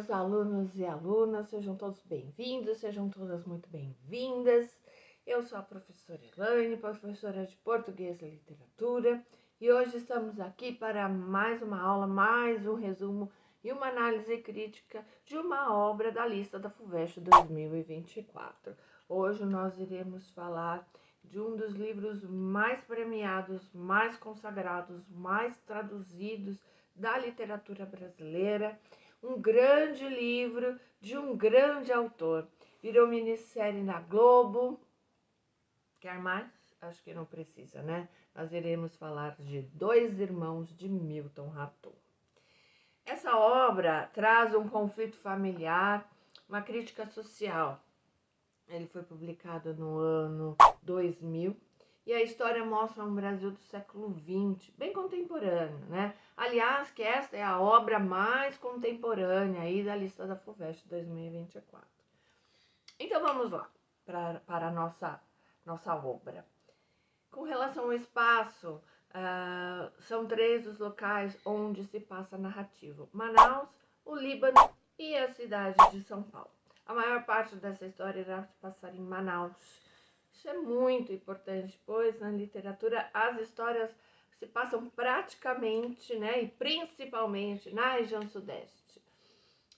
meus alunos e alunas, sejam todos bem-vindos, sejam todas muito bem-vindas. Eu sou a professora Elaine, professora de Português e Literatura, e hoje estamos aqui para mais uma aula, mais um resumo e uma análise crítica de uma obra da lista da FUVEST 2024. Hoje nós iremos falar de um dos livros mais premiados, mais consagrados, mais traduzidos da literatura brasileira, um grande livro de um grande autor. Virou minissérie na Globo. Quer mais? Acho que não precisa, né? Nós iremos falar de Dois Irmãos de Milton Ratum. Essa obra traz um conflito familiar, uma crítica social. Ele foi publicado no ano 2000 e a história mostra um Brasil do século XX, bem contemporâneo, né? Aliás, que esta é a obra mais contemporânea aí da lista da FUVEST 2024. Então vamos lá para a nossa obra. Com relação ao espaço, são 3 os locais onde se passa a narrativa: Manaus, o Líbano e a cidade de São Paulo. A maior parte dessa história irá se passar em Manaus. Isso é muito importante, pois na literatura as histórias se passam praticamente, né, e principalmente na região sudeste.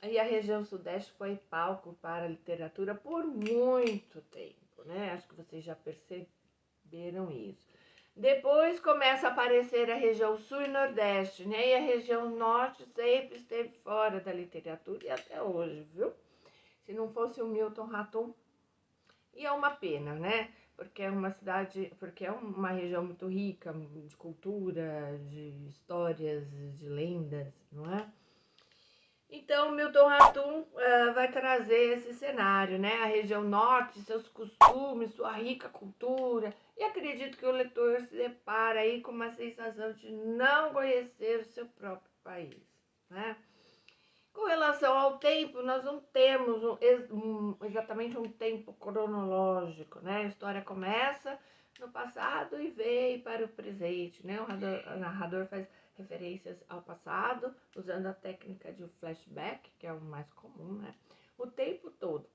E a região sudeste foi palco para a literatura por muito tempo, né? Acho que vocês já perceberam isso. Depois começa a aparecer a região sul e nordeste, né? E a região norte sempre esteve fora da literatura e até hoje, viu? Se não fosse o Milton Ratum, e é uma pena, né? Porque é uma cidade, porque é uma região muito rica de cultura, de histórias, de lendas, não é? Então, Milton Ratum vai trazer esse cenário, né? A região norte, seus costumes, sua rica cultura. E acredito que o leitor se depara aí com uma sensação de não conhecer o seu próprio país, né? Com relação ao tempo, nós não temos exatamente um tempo cronológico, né? A história começa no passado e veio para o presente, né? O narrador faz referências ao passado, usando a técnica de flashback, que é o mais comum, né? O tempo todo.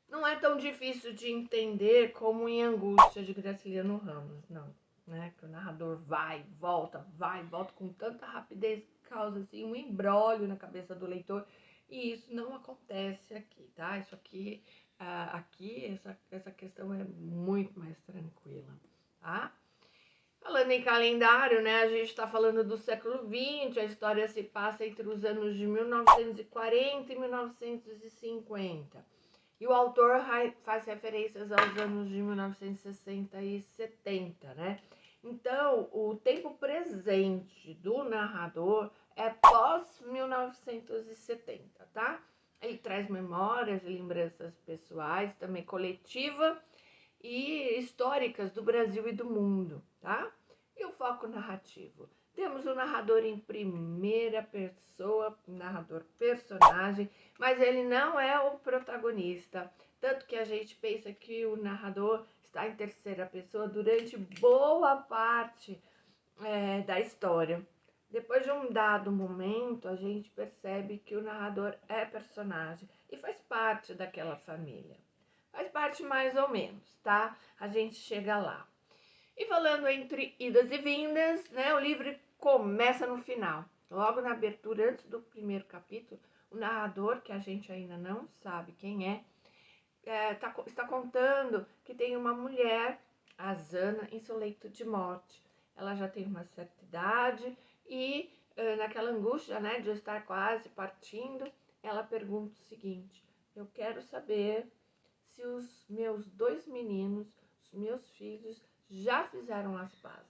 Não é tão difícil de entender como em Angústia, de Graciliano Ramos, não, né? Que o narrador vai, volta com tanta rapidez que causa assim um embrólio na cabeça do leitor, e isso não acontece aqui, tá? Isso aqui, essa questão é muito mais tranquila, tá? Falando em calendário, né, a gente está falando do século XX, a história se passa entre os anos de 1940 e 1950. E o autor faz referências aos anos de 1960 e 70, né? Então, o tempo presente do narrador é pós-1970, tá? Ele traz memórias e lembranças pessoais, também coletiva e históricas do Brasil e do mundo, tá? E o foco narrativo? Temos o narrador em primeira pessoa, narrador personagem, mas ele não é o protagonista. Tanto que a gente pensa que o narrador está em terceira pessoa durante boa parte da história. Depois de um dado momento, a gente percebe que o narrador é personagem e faz parte daquela família. Faz parte mais ou menos, tá? A gente chega lá. E falando entre idas e vindas, né, o livro começa no final. Logo na abertura, antes do primeiro capítulo, o narrador, que a gente ainda não sabe quem está contando que tem uma mulher, a Zana, em seu leito de morte. Ela já tem uma certa idade e naquela angústia, né, de estar quase partindo, ela pergunta o seguinte: eu quero saber se os meus 2 meninos, os meus filhos, já fizeram as pazes.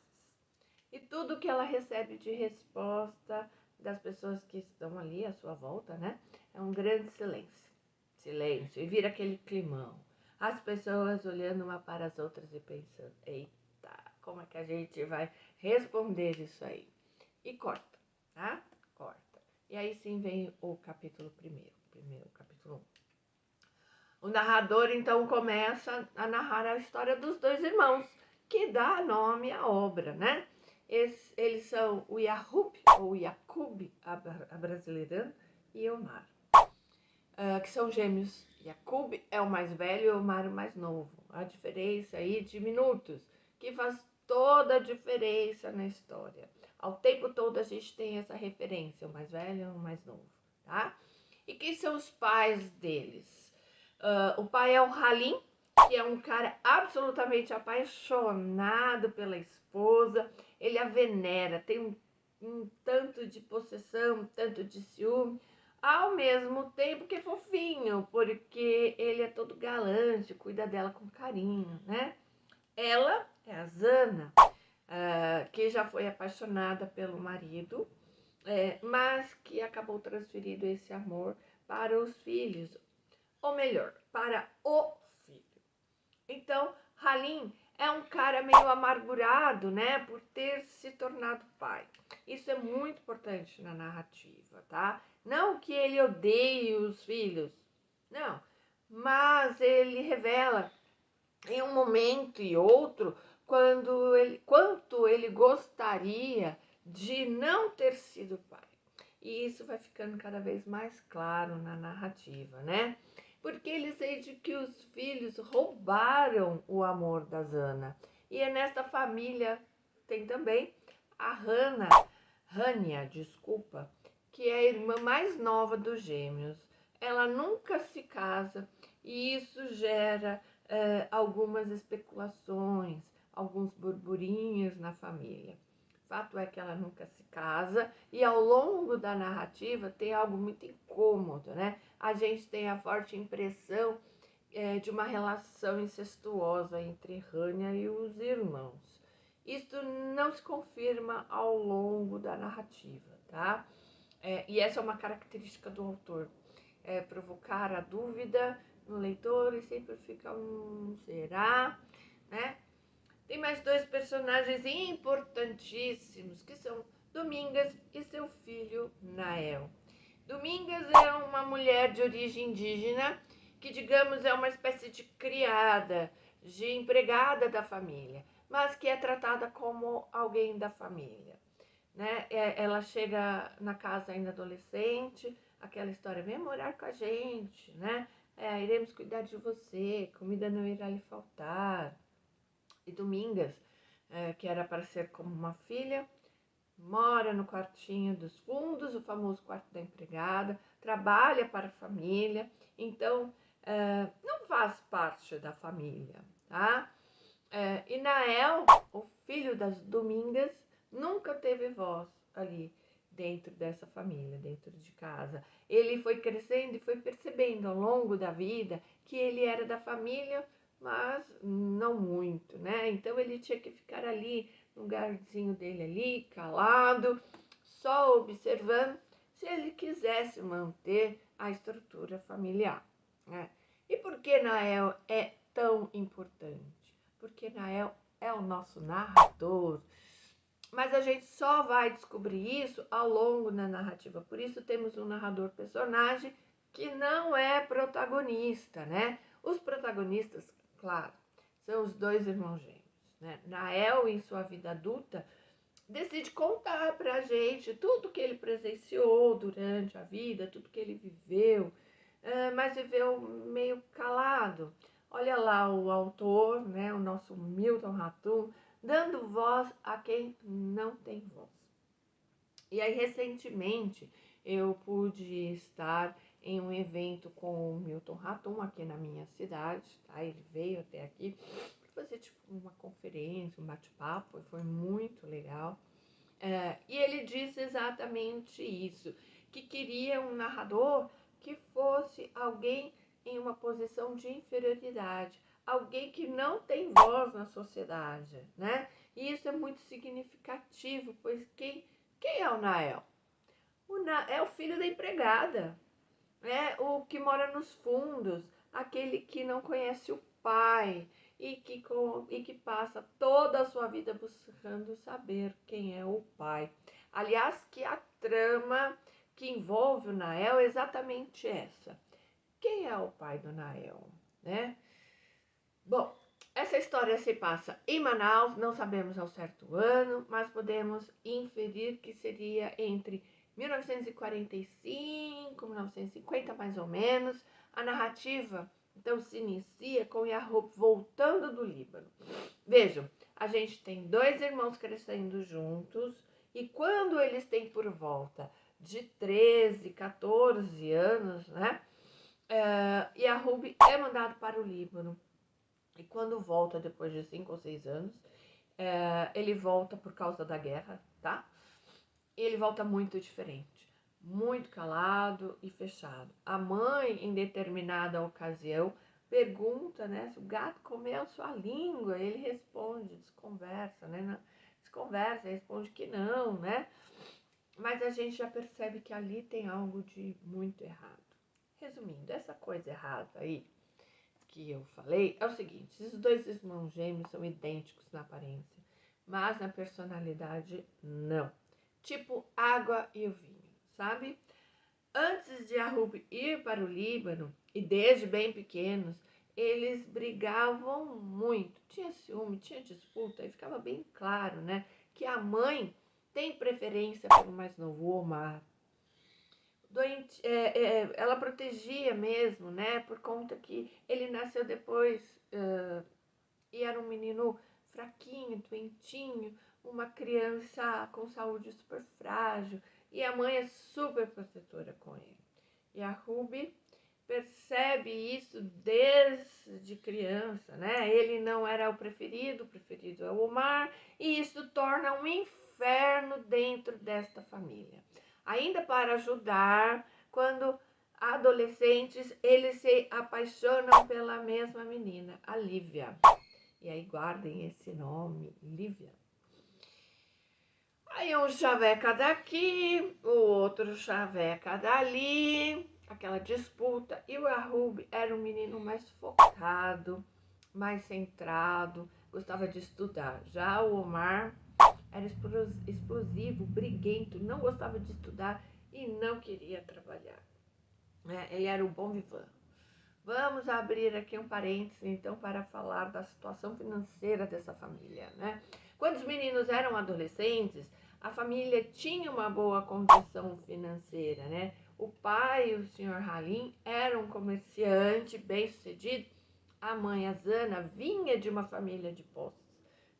E tudo que ela recebe de resposta das pessoas que estão ali à sua volta, né? É um grande silêncio. Silêncio. E vira aquele climão. As pessoas olhando uma para as outras e pensando: eita, como é que a gente vai responder isso aí? E corta, tá? Corta. E aí sim vem o capítulo primeiro capítulo 1. O narrador, então, começa a narrar a história dos 2 irmãos, que dá nome à obra, né? Eles são o Yahub, ou Yakub, a brasileirando, e Omar, que são gêmeos. Yaqub é o mais velho e Omar o mais novo. A diferença aí de minutos, que faz toda a diferença na história. Ao tempo todo a gente tem essa referência, o mais velho e o mais novo, tá? E quem são os pais deles? O pai é o Halim, que é um cara absolutamente apaixonado pela esposa. Ele a venera, tem um tanto de possessão, um tanto de ciúme, ao mesmo tempo que é fofinho, porque ele é todo galante, cuida dela com carinho, né? Ela é a Zana, que já foi apaixonada pelo marido, mas que acabou transferindo esse amor para os filhos, ou melhor, para o filho. Então, Halim é um cara meio amargurado, né, por ter se tornado pai. Isso é muito importante na narrativa, tá? Não que ele odeie os filhos, não, mas ele revela em um momento e outro quanto ele gostaria de não ter sido pai. E isso vai ficando cada vez mais claro na narrativa, né? Porque ele sente que os filhos roubaram o amor da Zana. E é nesta família tem também a Rania, desculpa, que é a irmã mais nova dos gêmeos. Ela nunca se casa e isso gera algumas especulações, alguns burburinhos na família. Fato é que ela nunca se casa e ao longo da narrativa tem algo muito incômodo, né? A gente tem a forte impressão de uma relação incestuosa entre Rania e os irmãos. Isso não se confirma ao longo da narrativa, tá? E essa é uma característica do autor, provocar a dúvida no leitor e sempre fica será, né? Tem mais dois personagens importantíssimos, que são Domingas e seu filho Nael. Domingas é uma mulher de origem indígena, que digamos é uma espécie de criada, de empregada da família, mas que é tratada como alguém da família, né? Ela chega na casa ainda adolescente, aquela história, vem morar com a gente, né? Iremos cuidar de você, comida não irá lhe faltar. E Domingas, que era para ser como uma filha, mora no quartinho dos fundos, o famoso quarto da empregada, trabalha para a família, então não faz parte da família, tá? E Nael, o filho das Domingas, nunca teve voz ali dentro dessa família, dentro de casa. Ele foi crescendo e foi percebendo ao longo da vida que ele era da família, mas não muito, né? Então ele tinha que ficar ali, no lugarzinho dele ali, calado, só observando, se ele quisesse manter a estrutura familiar, né? E por que Nael é tão importante? Porque Nael é o nosso narrador. Mas a gente só vai descobrir isso ao longo da narrativa. Por isso temos um narrador personagem que não é protagonista, né? Os protagonistas, claro, são os dois irmãos gêmeos, né? Nael, em sua vida adulta, decide contar pra gente tudo que ele presenciou durante a vida, tudo que ele viveu, mas viveu meio calado. Olha lá o autor, né, o nosso Milton Ratum, dando voz a quem não tem voz. E aí, recentemente, eu pude estar em um evento com o Milton Ratum aqui na minha cidade, tá? Ele veio até aqui para fazer tipo uma conferência, um bate-papo, foi muito legal. E ele disse exatamente isso, que queria um narrador que fosse alguém em uma posição de inferioridade, alguém que não tem voz na sociedade, né? E isso é muito significativo, pois quem é o Nael? É o filho da empregada, né? O que mora nos fundos, aquele que não conhece o pai e que passa toda a sua vida buscando saber quem é o pai. Aliás, que a trama que envolve o Nael é exatamente essa. Quem é o pai do Nael, né? Bom, essa história se passa em Manaus, não sabemos ao certo ano, mas podemos inferir que seria entre 1945, 1950 mais ou menos, a narrativa então se inicia com Yahub voltando do Líbano. Vejam, a gente tem dois irmãos crescendo juntos e quando eles têm por volta de 13, 14 anos, né? Yahub é mandado para o Líbano. E quando volta, depois de 5 ou 6 anos, ele volta por causa da guerra, tá? E ele volta muito diferente, muito calado e fechado. A mãe, em determinada ocasião, pergunta, né, se o gato comeu sua língua. Ele responde, desconversa, né? Desconversa, responde que não, né? Mas a gente já percebe que ali tem algo de muito errado. Resumindo, essa coisa errada aí que eu falei é o seguinte: esses dois irmãos gêmeos são idênticos na aparência, mas na personalidade não. Tipo água e o vinho, sabe? Antes de Yahub ir para o Líbano, e desde bem pequenos, eles brigavam muito. Tinha ciúme, tinha disputa, e ficava bem claro, né, que a mãe tem preferência pelo mais novo, Omar. Ela protegia mesmo, né, por conta que ele nasceu depois e era um menino fraquinho, doentinho, uma criança com saúde super frágil, e a mãe é super protetora com ele. E a Ruby percebe isso desde criança, né? Ele não era o preferido é o Omar, e isso torna um inferno dentro desta família. Ainda para ajudar, quando adolescentes, eles se apaixonam pela mesma menina, a Lívia. E aí guardem esse nome, Lívia. Aí um chaveca daqui, o outro chaveca dali, aquela disputa. E o Yahub era um menino mais focado, mais centrado, gostava de estudar. Já o Omar era explosivo, briguento, não gostava de estudar e não queria trabalhar. Ele era o bom vivant. Vamos abrir aqui um parênteses, então, para falar da situação financeira dessa família, né? Quando os meninos eram adolescentes, a família tinha uma boa condição financeira, né? O pai, o senhor Halim, era um comerciante bem-sucedido. A mãe, a Zana, vinha de uma família de posses.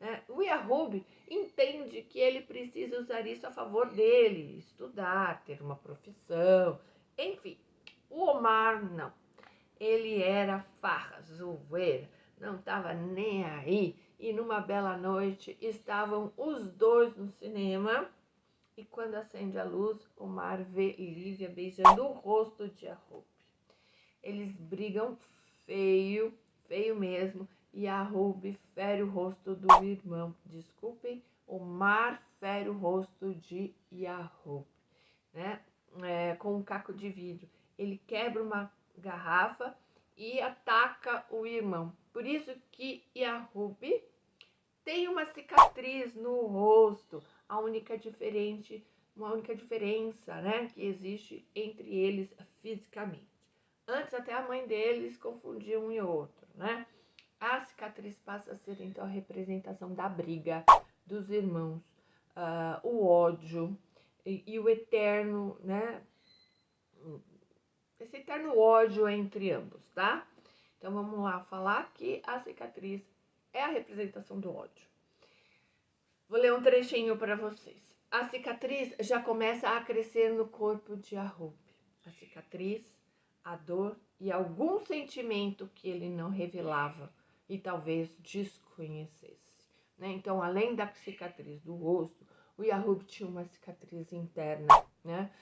Né? O Yahub entende que ele precisa usar isso a favor dele, estudar, ter uma profissão, enfim. O Omar, não. Ele era farra, zoeira, não estava nem aí. E numa bela noite estavam os dois no cinema. E quando acende a luz, Omar vê Lívia beijando o rosto de Yahub. Eles brigam feio, feio mesmo. E Yahub fere o rosto do irmão. Desculpem, Omar fere o rosto de Yahub, né? Com um caco de vidro. Ele quebra uma garrafa e ataca o irmão. Por isso que Yahub tem uma cicatriz no rosto, uma única diferença, né, que existe entre eles fisicamente. Antes até a mãe deles confundia um e outro, né? A cicatriz passa a ser então a representação da briga dos irmãos, o ódio e o eterno, né? Esse eterno ódio entre ambos, tá? Então vamos lá falar que a cicatriz é a representação do ódio. Vou ler um trechinho para vocês. A cicatriz já começa a crescer no corpo de Yahub. A cicatriz, a dor e algum sentimento que ele não revelava e talvez desconhecesse, né? Então, além da cicatriz do rosto, o Yahub tinha uma cicatriz interna, né?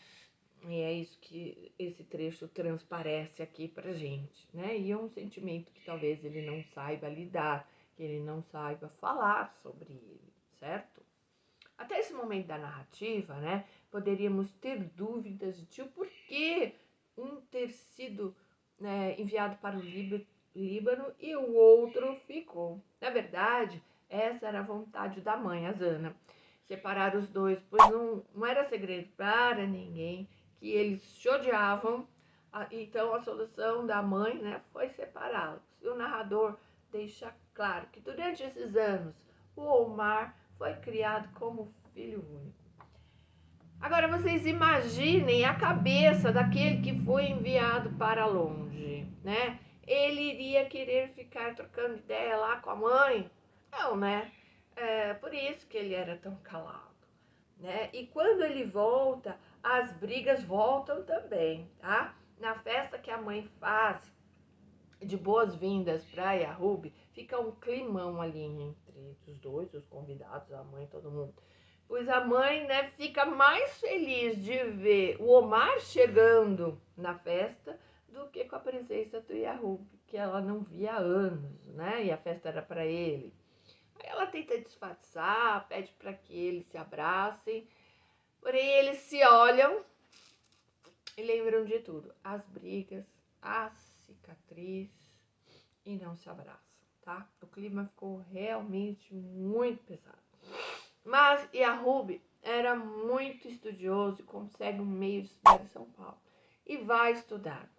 E é isso que esse trecho transparece aqui pra gente, né? E é um sentimento que talvez ele não saiba lidar, que ele não saiba falar sobre ele, certo? Até esse momento da narrativa, né, poderíamos ter dúvidas de o porquê um ter sido, né, enviado para o Líbano e o outro ficou. Na verdade, essa era a vontade da mãe, a Zana, separar os dois, pois não era segredo para ninguém que eles se odiavam. Então a solução da mãe, né, foi separá-los. E o narrador deixa claro que durante esses anos o Omar foi criado como filho único. Agora vocês imaginem a cabeça daquele que foi enviado para longe, né? Ele iria querer ficar trocando ideia lá com a mãe? Não, né? É por isso que ele era tão calado, né? E quando ele volta, as brigas voltam também, tá? Na festa que a mãe faz de boas-vindas para Yahub, fica um climão ali entre os dois, os convidados, a mãe, todo mundo. Pois a mãe, né, fica mais feliz de ver o Omar chegando na festa do que com a presença do Yahub, que ela não via há anos, né? E a festa era para ele. Aí ela tenta disfarçar, pede para que eles se abracem, porém eles se olham e lembram de tudo: as brigas, a cicatriz, e não se abraçam, tá? O clima ficou realmente muito pesado. Mas Yahub era muito estudioso e consegue um meio de estudar em São Paulo. E vai estudar.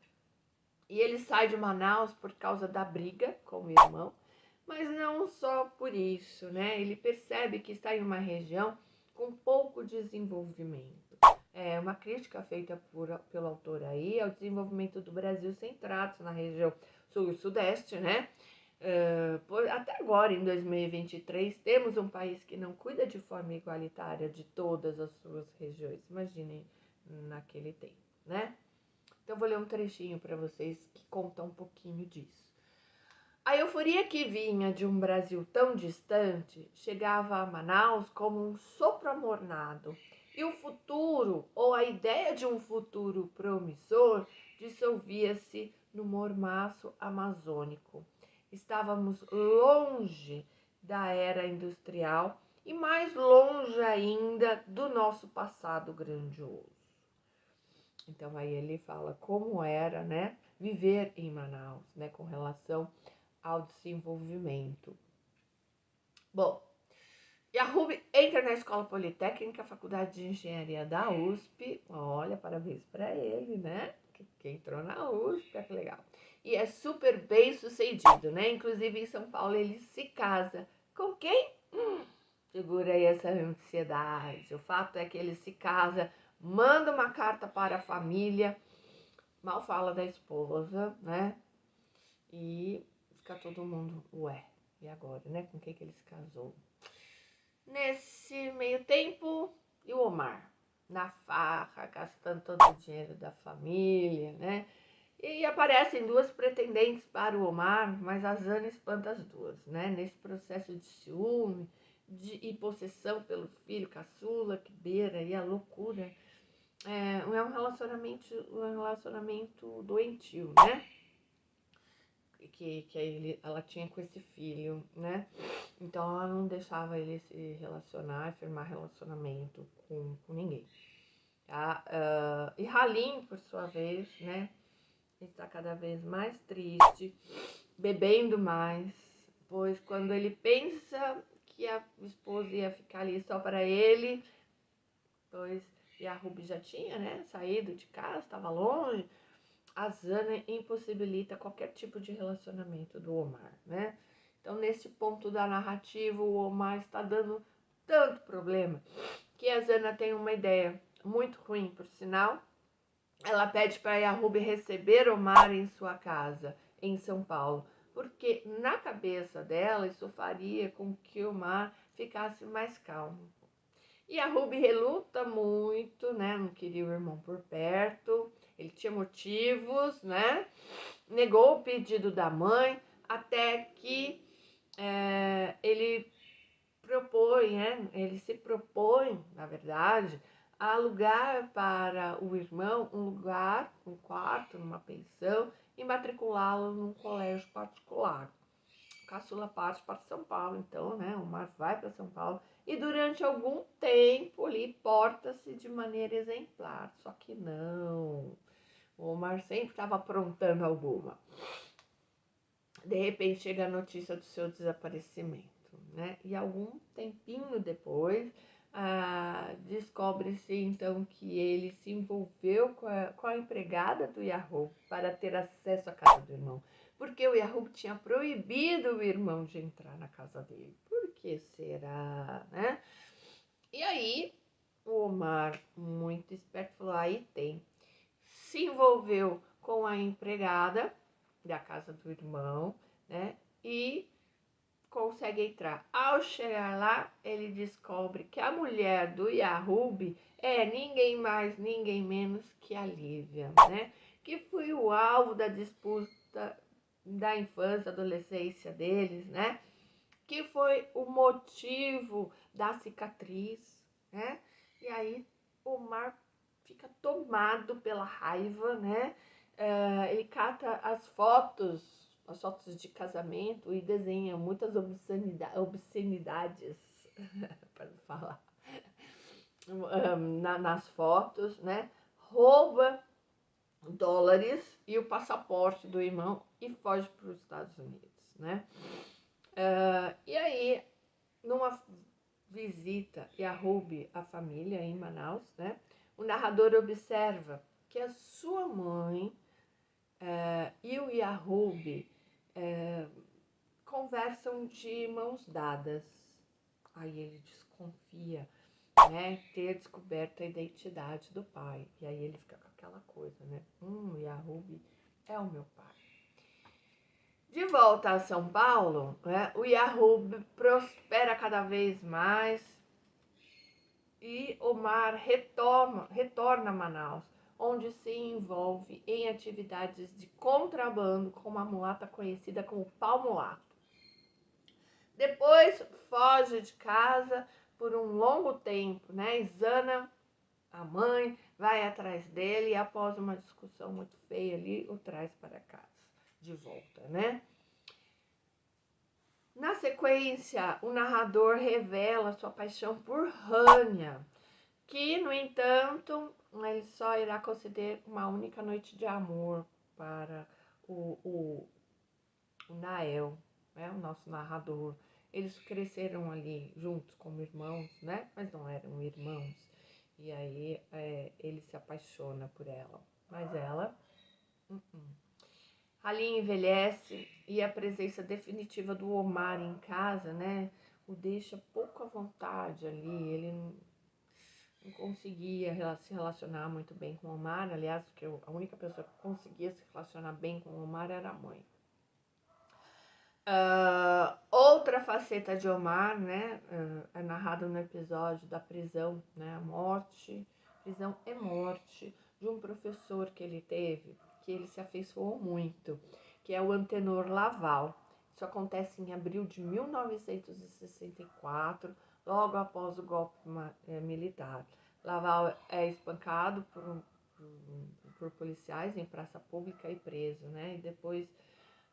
E ele sai de Manaus por causa da briga com o irmão, mas não só por isso, né? Ele percebe que está em uma região com pouco desenvolvimento. É uma crítica feita pelo autor aí ao desenvolvimento do Brasil centrado na região sul e sudeste, né? Até agora, em 2023, temos um país que não cuida de forma igualitária de todas as suas regiões. Imaginem naquele tempo, né? Então, vou ler um trechinho para vocês que conta um pouquinho disso. A euforia que vinha de um Brasil tão distante chegava a Manaus como um sopro amornado. E o futuro, ou a ideia de um futuro promissor, dissolvia-se no mormaço amazônico. Estávamos longe da era industrial e mais longe ainda do nosso passado grandioso. Então aí ele fala como era, né, viver em Manaus, né, com relação ao desenvolvimento. Bom, Yahub entra na Escola Politécnica, Faculdade de Engenharia da USP. Olha, parabéns para ele, né? Que entrou na USP, que legal. E é super bem sucedido, né? Inclusive em São Paulo ele se casa. Com quem? Segura aí essa ansiedade. O fato é que ele se casa, manda uma carta para a família, mal fala da esposa, né? E fica todo mundo, ué, e agora, né? Com quem que ele se casou? Nesse meio tempo, e o Omar? Na farra, gastando todo o dinheiro da família, né? E aparecem duas pretendentes para o Omar, mas a Zana espanta as duas, né? Nesse processo de ciúme e possessão pelo filho caçula, que beira e a loucura. É um relacionamento doentio, né? Que ela tinha com esse filho, né? Então ela não deixava ele se relacionar, firmar relacionamento com ninguém. Tá? E Halim, por sua vez, né? Está cada vez mais triste, bebendo mais, pois quando ele pensa que a esposa ia ficar ali só para ele, pois Yahub já tinha, né, saído de casa, estava longe, a Zana impossibilita qualquer tipo de relacionamento do Omar, né? Então, nesse ponto da narrativa, o Omar está dando tanto problema que a Zana tem uma ideia muito ruim, por sinal. Ela pede para Yahub receber Omar em sua casa, em São Paulo, porque na cabeça dela isso faria com que Omar ficasse mais calmo. E a Ruby reluta muito, né? Não queria o irmão por perto. Ele tinha motivos, né? Negou o pedido da mãe até que ele propõe, né? Ele se propõe, na verdade, a alugar para o irmão um lugar, um quarto, numa pensão e matriculá-lo num colégio particular. Caçula parte para São Paulo, então, né? O Omar vai para São Paulo e durante algum tempo ali porta-se de maneira exemplar. Só que não. O Omar sempre estava aprontando alguma. De repente chega a notícia do seu desaparecimento, né? E algum tempinho depois descobre-se então que ele se envolveu com a empregada do Yahoo para ter acesso à casa do irmão. Porque o Yahoo tinha proibido o irmão de entrar na casa dele. Por que será, né? E aí O Omar, muito esperto, falou, aí tem. Se envolveu com a empregada da casa do irmão, né? E consegue entrar. Ao chegar lá, ele descobre que a mulher do Yahub é ninguém mais, ninguém menos que a Lívia, né? Que foi o alvo da disputa da infância, adolescência deles, né? Que foi o motivo da cicatriz, né? E aí o Mar fica tomado pela raiva, né? Ele cata as fotos de casamento e desenha muitas obscenidades para falar nas fotos, né? Rouba dólares e o passaporte do irmão e foge para os Estados Unidos, né? E aí, numa visita Yahub à família em Manaus, né? O narrador observa que a sua mãe e o Yahub conversam de mãos dadas. Aí ele desconfia, né, ter descoberto a identidade do pai. E aí ele fica com aquela coisa, né? O Yahub é o meu pai. De volta a São Paulo, né, o Yahub prospera cada vez mais e Omar retorna a Manaus, onde se envolve em atividades de contrabando com uma mulata conhecida como pau mulato. Depois foge de casa por um longo tempo, né? Zana, a mãe, vai atrás dele e após uma discussão muito feia ali, o traz para casa, de volta, né? Na sequência, o narrador revela sua paixão por Rania, que, no entanto, ele só irá conceder uma única noite de amor para o Nael, né, o nosso narrador. Eles cresceram ali juntos como irmãos, né? Mas não eram irmãos. E aí ele se apaixona por ela. Mas ela... Halim envelhece e a presença definitiva do Omar em casa, né? O deixa pouco à vontade ali. Ele não conseguia se relacionar muito bem com o Omar. Aliás, porque a única pessoa que conseguia se relacionar bem com o Omar era a mãe. Outra faceta de Omar, né, é narrada no episódio da prisão, né, a morte, prisão e morte de um professor que ele teve, que ele se afeiçoou muito, que é o Antenor Laval. Isso acontece em abril de 1964, logo após o golpe militar. Laval é espancado por policiais em praça pública e preso, né, e depois...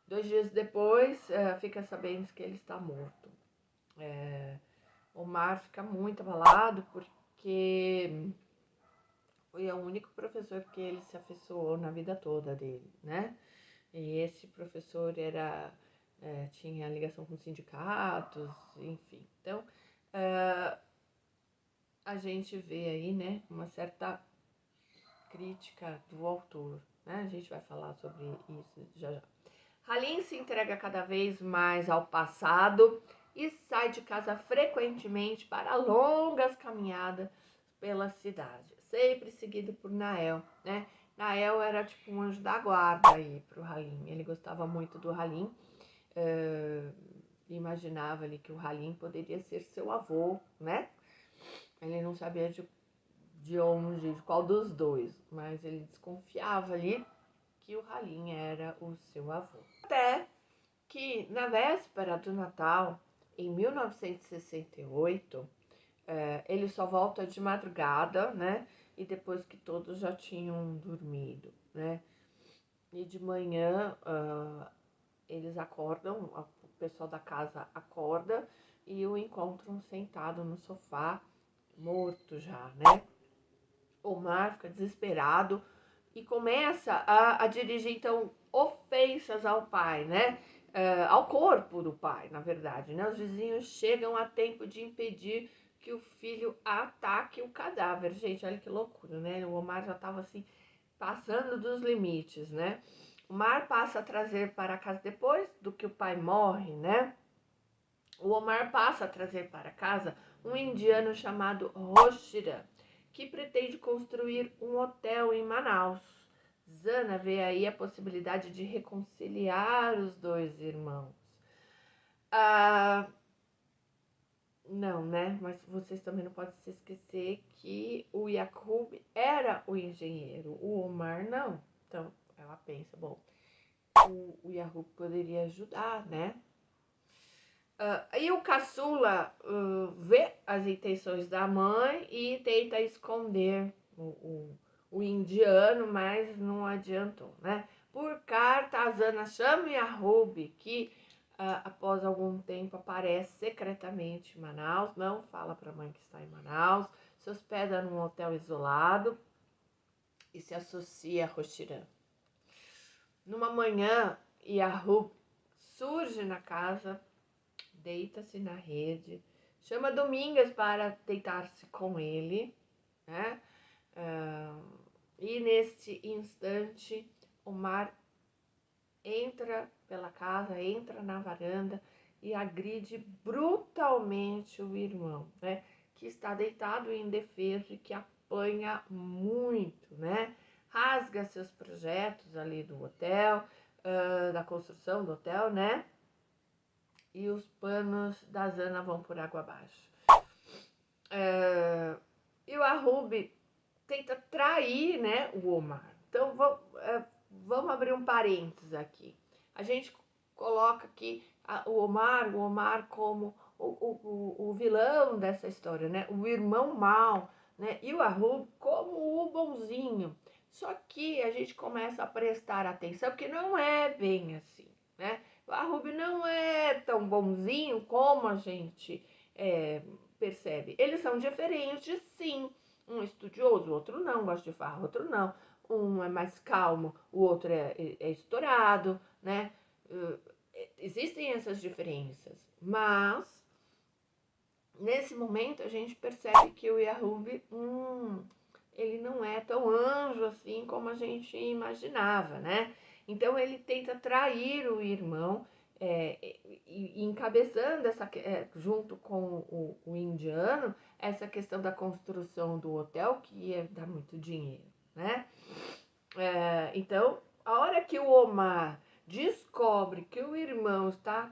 2 dias depois, fica sabendo que ele está morto. Omar fica muito abalado porque foi o único professor que ele se afeiçoou na vida toda dele, né? E esse professor tinha ligação com sindicatos, enfim. Então, a gente vê aí, né, uma certa crítica do autor, né? A gente vai falar sobre isso já já. Halim se entrega cada vez mais ao passado e sai de casa frequentemente para longas caminhadas pela cidade, sempre seguido por Nael, né? Nael era tipo um anjo da guarda aí pro Halim. Ele gostava muito do Halim, imaginava ali que o Halim poderia ser seu avô, né? Ele não sabia de onde, de qual dos dois, mas ele desconfiava ali que o Halim era o seu avô. Até que na véspera do Natal, em 1968, ele só volta de madrugada, né? E depois que todos já tinham dormido, né? E de manhã eles acordam, o pessoal da casa acorda e o encontram sentado no sofá, morto já, né? Omar fica desesperado e começa a dirigir, então, ofensas ao pai, né? Ao corpo do pai, na verdade, né? Os vizinhos chegam a tempo de impedir que o filho ataque o cadáver. Gente, olha que loucura, né? O Omar já estava assim, passando dos limites, né? O Omar passa a trazer para casa depois do que o pai morre, né? O Omar passa a trazer para casa um indiano chamado Roshira, que pretende construir um hotel em Manaus. Zana vê aí a possibilidade de reconciliar os dois irmãos. Não, né? Mas vocês também não podem se esquecer que o Yakub era o engenheiro, o Omar não. Então, ela pensa, bom, o Yakub poderia ajudar, né? E o caçula vê as intenções da mãe e tenta esconder o indiano, mas não adiantou, né? Por carta, a Zana chama o Yakub, que após algum tempo aparece secretamente em Manaus, não fala para a mãe que está em Manaus, se hospeda num hotel isolado e se associa a Roxiran. Numa manhã, Yakub surge na casa, deita-se na rede, chama Domingas para deitar-se com ele, né? E neste instante, Omar entra pela casa, entra na varanda e agride brutalmente o irmão, né? Que está deitado e indefeso e que apanha muito, né? Rasga seus projetos ali do hotel, da construção do hotel, né? E os panos da Zana vão por água abaixo. E o Yakub tenta trair, né, o Omar. Então, vamos abrir um parênteses aqui. A gente coloca aqui o Omar como o vilão dessa história, né? O irmão mau, né? E o Yakub como o bonzinho. Só que a gente começa a prestar atenção, porque não é bem assim, né? O Yakub não é tão bonzinho como a gente percebe. Eles são diferentes, sim. Um estudioso, o outro não, gosta de farra, o outro não. Um é mais calmo, o outro é estourado, né? Existem essas diferenças, mas nesse momento a gente percebe que o Yakub, ele não é tão anjo assim como a gente imaginava, né? Então ele tenta trair o irmão, encabeçando junto com o indiano, essa questão da construção do hotel, que ia dar muito dinheiro, né? Então, a hora que o Omar descobre que o irmão está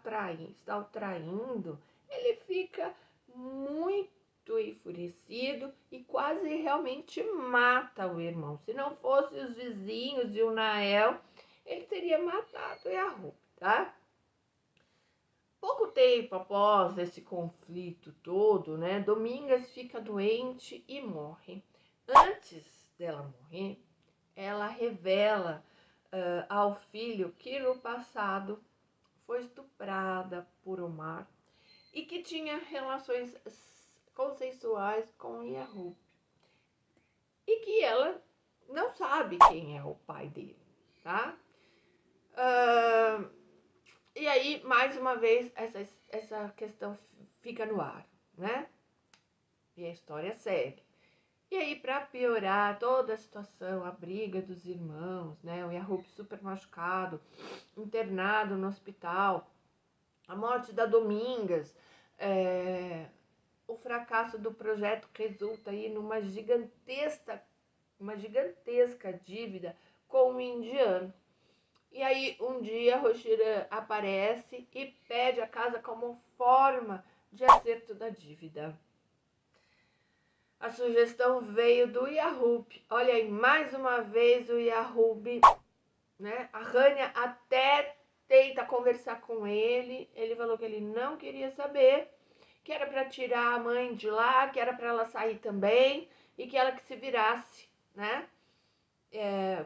o traindo, ele fica muito enfurecido e quase realmente mata o irmão. Se não fosse os vizinhos e o Nael, ele teria matado o Yakub, tá? Pouco tempo após esse conflito todo, né, Domingas fica doente e morre. Antes dela morrer, ela revela ao filho que no passado foi estuprada por Omar e que tinha relações consensuais com Yakub. E que ela não sabe quem é o pai dele, tá? E aí, mais uma vez, essa questão fica no ar, né? E a história segue. E aí, para piorar toda a situação, a briga dos irmãos, né? O Yakub super machucado, internado no hospital, a morte da Domingas, o fracasso do projeto resulta aí numa gigantesca dívida com o indiano. E aí, um dia, Roxiran aparece e pede a casa como forma de acerto da dívida. A sugestão veio do Yakub. Olha aí, mais uma vez o Yakub, né? A Rania até tenta conversar com ele. Ele falou que ele não queria saber, que era para tirar a mãe de lá, que era para ela sair também e que ela que se virasse, né?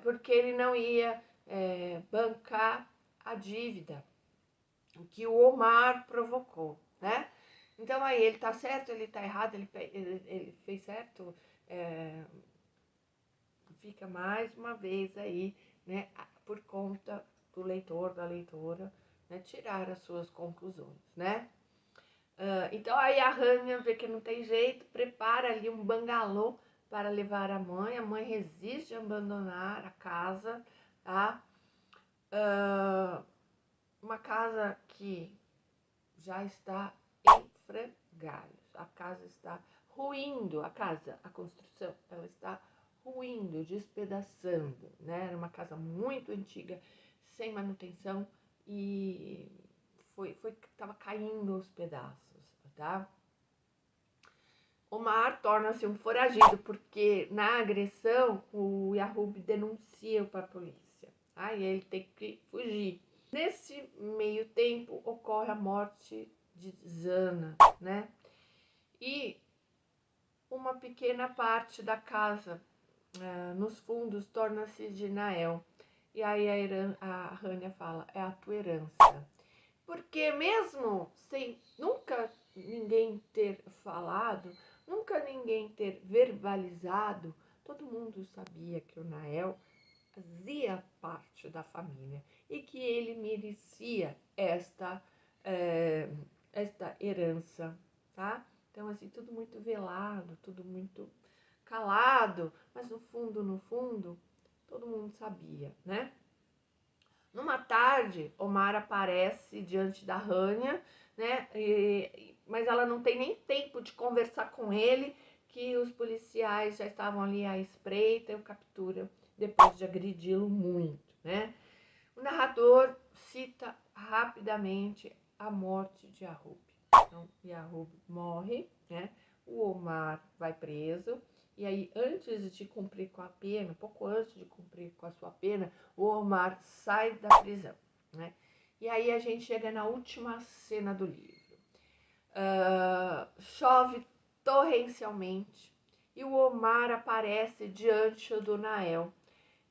Porque ele não ia bancar a dívida que o Omar provocou, né? Então aí ele tá certo, ele tá errado, ele fez certo, fica mais uma vez aí, né, por conta do leitor, da leitora, né, tirar as suas conclusões, né? Então aí a Rania vê que não tem jeito, prepara ali um bangalô para levar a mãe resiste a abandonar a casa, tá? Uma casa que já está em frangalhos, a casa está ruindo a casa, a construção, ela está ruindo, despedaçando, né? Era uma casa muito antiga, sem manutenção e estava caindo aos pedaços, tá? Omar torna-se um foragido porque na agressão o Yahub denuncia para a polícia, tá? E ele tem que fugir. Nesse meio tempo ocorre a morte de Zana, né? E uma pequena parte da casa nos fundos torna-se de Nael. E aí a Rania fala, é a tua herança. Porque mesmo sem nunca ninguém ter falado, nunca ninguém ter verbalizado, todo mundo sabia que o Nael fazia parte da família e que ele merecia esta herança, tá? Então, assim, tudo muito velado, tudo muito calado, mas no fundo, todo mundo sabia, né? Numa tarde, Omar aparece diante da Rania, né? Mas ela não tem nem tempo de conversar com ele, que os policiais já estavam ali à espreita e o capturam depois de agredi-lo muito, né? O narrador cita rapidamente a morte de Yahub. Então, Yahub morre, né? O Omar vai preso. E aí, antes de cumprir com a pena, pouco antes de cumprir com a sua pena, o Omar sai da prisão, né? E aí a gente chega na última cena do livro. Chove torrencialmente e o Omar aparece diante do Nael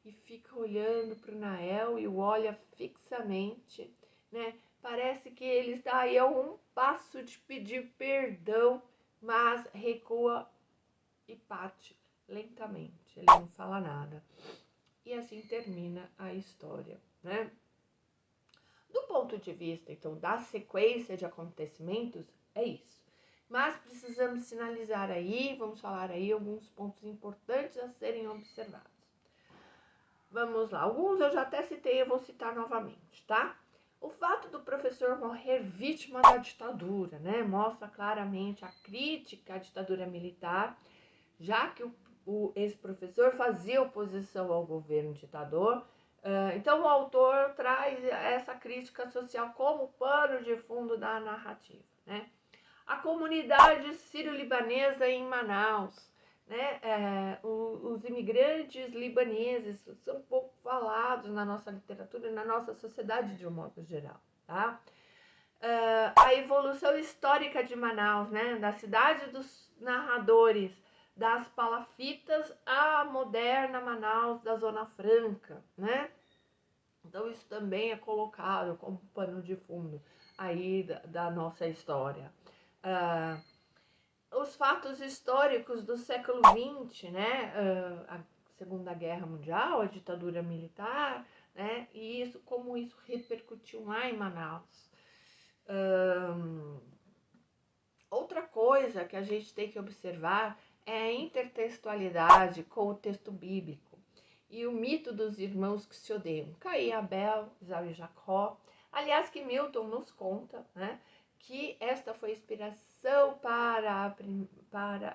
e fica olhando para o Nael e o olha fixamente, né? Parece que ele está aí a um passo de pedir perdão, mas recua e parte lentamente. Ele não fala nada. E assim termina a história, né? Do ponto de vista, então, da sequência de acontecimentos, é isso. Mas precisamos sinalizar aí, vamos falar aí alguns pontos importantes a serem observados. Vamos lá, alguns eu já até citei, eu vou citar novamente, tá? O fato do professor morrer vítima da ditadura, né, mostra claramente a crítica à ditadura militar, já que esse professor fazia oposição ao governo ditador. Então o autor traz essa crítica social como pano de fundo da narrativa, né? A comunidade sírio-libanesa em Manaus, né? Os imigrantes libaneses são pouco falados na nossa literatura e na nossa sociedade de um modo geral, tá? A evolução histórica de Manaus, né? Da cidade dos narradores, das palafitas à moderna Manaus da Zona Franca, né? Então isso também é colocado como pano de fundo aí da nossa história. Os fatos históricos do século XX, né? A Segunda Guerra Mundial, a ditadura militar, né? E isso, como isso repercutiu lá em Manaus. Outra coisa que a gente tem que observar é a intertextualidade com o texto bíblico e o mito dos irmãos que se odeiam, Caim, Abel, Esaú e Jacó. Aliás, que Milton nos conta, né, que esta foi a inspiração para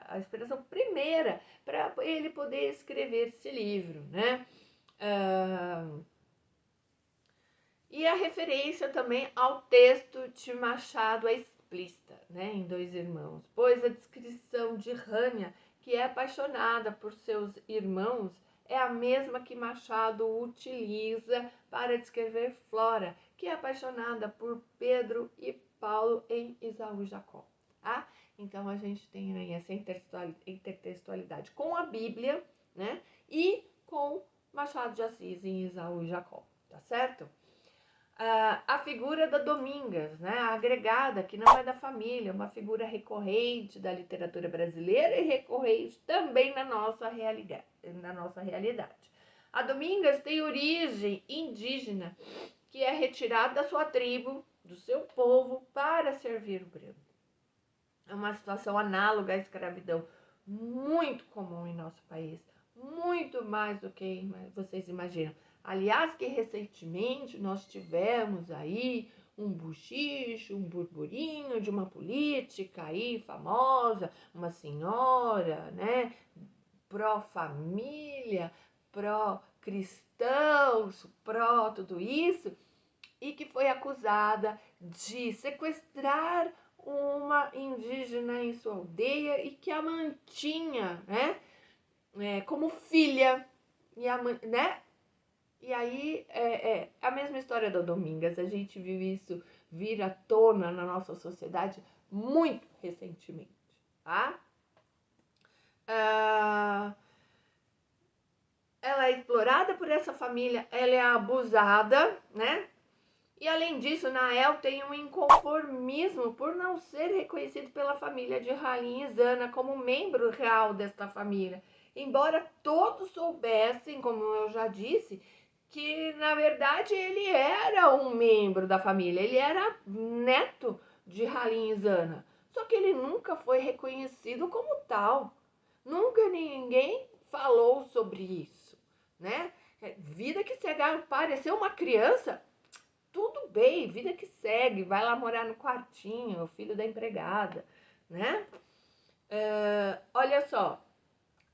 a inspiração primeira para ele poder escrever esse livro, né? E a referência também ao texto de Machado é explícita, né, em Dois Irmãos, pois a descrição de Rania, que é apaixonada por seus irmãos, é a mesma que Machado utiliza para descrever Flora, que é apaixonada por Pedro e Paulo em Esaú e Jacó. Tá? Então a gente tem aí essa intertextualidade com a Bíblia, né, e com Machado de Assis em Esaú e Jacó, tá certo? A figura da Domingas, né, a agregada, que não é da família, uma figura recorrente da literatura brasileira e recorrente também na nossa realidade. A Domingas tem origem indígena, que é retirada da sua tribo, do seu povo, para servir o branco. É uma situação análoga à escravidão, muito comum em nosso país, muito mais do que vocês imaginam. Aliás, que recentemente nós tivemos aí um buchicho, um burburinho de uma política aí famosa, uma senhora, né, pró-família, pró-cristãos, pró tudo isso, e que foi acusada de sequestrar uma indígena em sua aldeia e que a mantinha, né, como filha, e né? E aí é a mesma história da Domingas. A gente viu isso vir à tona na nossa sociedade muito recentemente, tá? Ela é explorada por essa família, ela é abusada, né? E além disso, Nael tem um inconformismo por não ser reconhecido pela família de Rainha Zana como membro real desta família. Embora todos soubessem, como eu já disse, que na verdade ele era um membro da família, ele era neto de Rainha Zana. Só que ele nunca foi reconhecido como tal. Nunca ninguém falou sobre isso, né? Vida que segue, pareceu uma criança. Tudo bem, vida que segue, vai lá morar no quartinho, o filho da empregada, né? Olha só,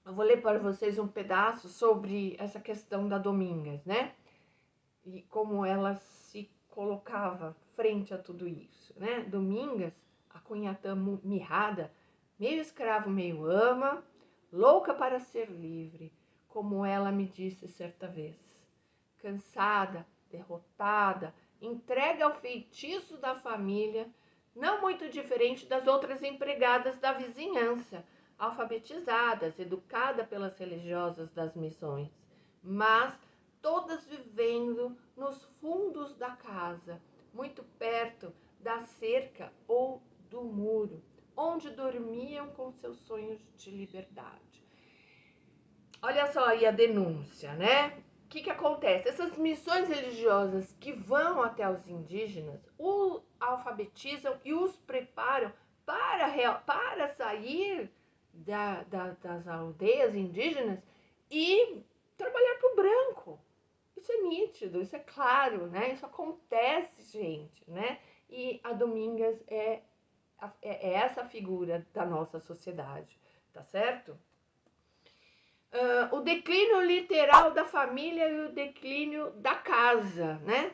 eu vou ler para vocês um pedaço sobre essa questão da Domingas, né? E como ela se colocava frente a tudo isso, né? Domingas, a cunhatã mirrada, meio escravo, meio ama, louca para ser livre, como ela me disse certa vez. Cansada, derrotada, entregue ao feitiço da família, não muito diferente das outras empregadas da vizinhança, alfabetizadas, educadas pelas religiosas das missões, mas todas vivendo nos fundos da casa, muito perto da cerca ou do muro, onde dormiam com seus sonhos de liberdade. Olha só aí a denúncia, né? O que acontece? Essas missões religiosas que vão até os indígenas, os alfabetizam e os preparam para sair das aldeias indígenas e trabalhar para o branco. Isso é nítido, isso é claro, né? Isso acontece, gente, né? E a Domingas é essa figura da nossa sociedade, tá certo? O declínio literal da família e o declínio da casa, né?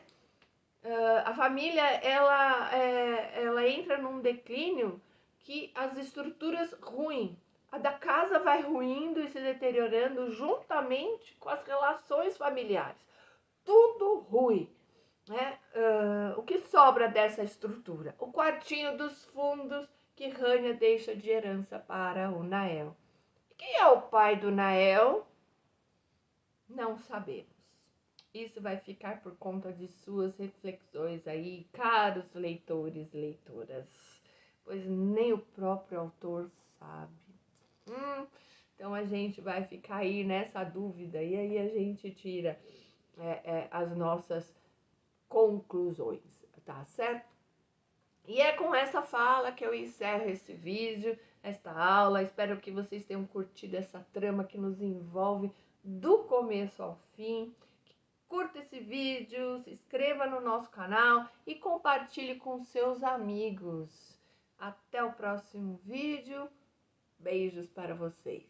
A família, ela entra num declínio que as estruturas ruins, a da casa vai ruindo e se deteriorando juntamente com as relações familiares. Tudo ruim, né? O que sobra dessa estrutura? O quartinho dos fundos que Rania deixa de herança para o Nael. Quem é o pai do Nael? Não sabemos. Isso vai ficar por conta de suas reflexões aí, caros leitores e leitoras, pois nem o próprio autor sabe. Então a gente vai ficar aí nessa dúvida e aí a gente tira as nossas conclusões, tá certo? E é com essa fala que eu encerro esse vídeo, esta aula. Espero que vocês tenham curtido essa trama que nos envolve do começo ao fim. Curta esse vídeo, se inscreva no nosso canal e compartilhe com seus amigos. Até o próximo vídeo. Beijos para vocês.